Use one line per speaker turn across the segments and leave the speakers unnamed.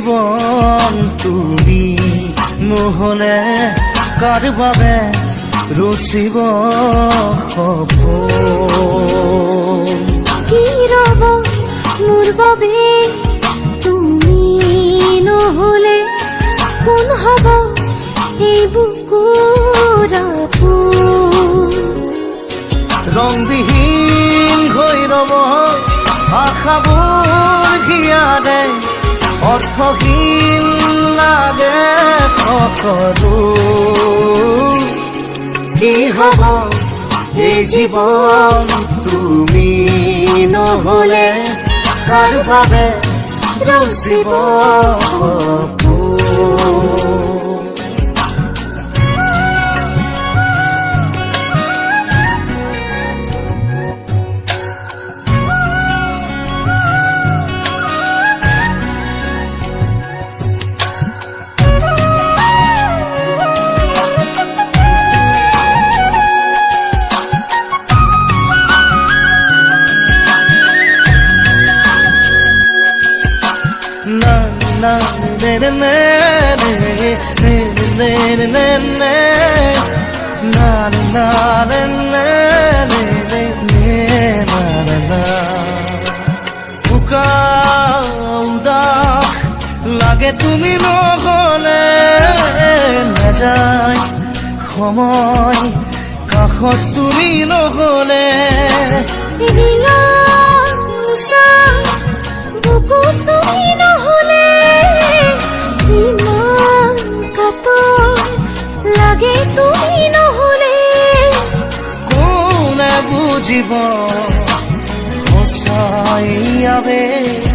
জীৱন তুমি নহলে কাৰ বাবে ৰচিব সপোন
কি ৰব মোৰ বাবে তুমি নহলে কোন হব এই বুকুৰ আপোন
ৰংবিহীন হৈ ৰব আশাবোৰ হিয়াৰে অৰ্থহীন লাগে সকলো কি হব এই জীৱন তুমি নহলে কাৰ বাবে ৰচিব সপোন লাগে তুমি নহলে নাযায় সময় কাষত তুমি নহলে
তুমি নহলে ইমান কাতৰ লাগে তুমি নহলে
কোনে বুজিব সঁচাই আবেগ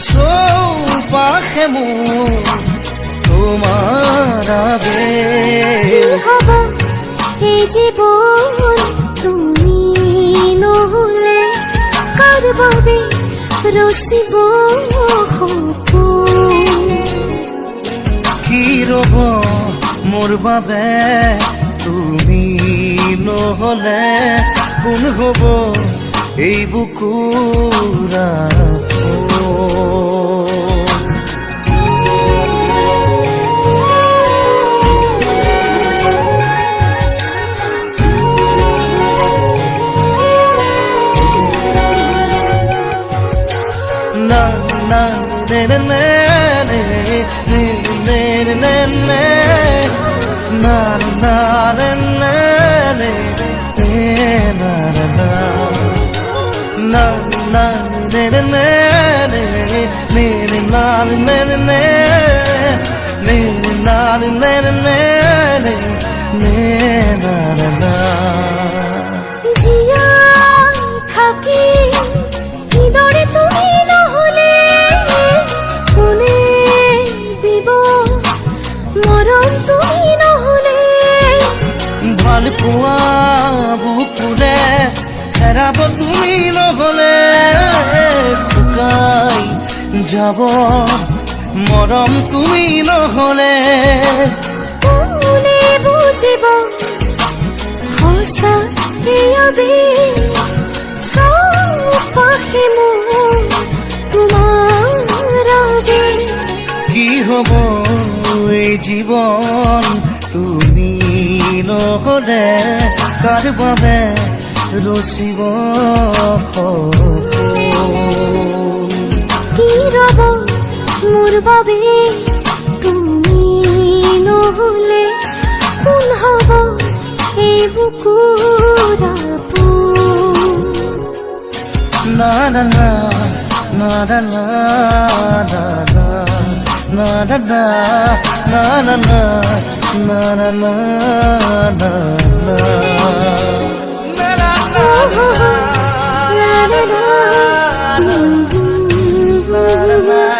চৌপাশে মোৰ তোমাৰ আবেগ
হব এই জীৱন তুমি নহলে কাৰ বাবে ৰচিব সপোন
কি ৰব মোৰ বাবে তুমি নহলে কোন হব এই বুকুৰ
থাকি কিদৰে তুমি নহলে কোনে দিব মৰম তুমি নহলে
ভাল পোৱা বুকুৰে হেৰাব তুমি নহলে শুকাই যাব মৰম তুমি নহলে
কোনে বুজিব সঁচা চৌপাশে মোৰ তোমাৰ আবেগ
কি হব এই জীৱন তুমি নহলে কাৰ বাবে ৰচিব সপোন
কি ৰব মোৰ বাবে তুমি নহলে কোন হব এই বুকুৰ আপোন
না না না না না না na na na na na na na na na na na na na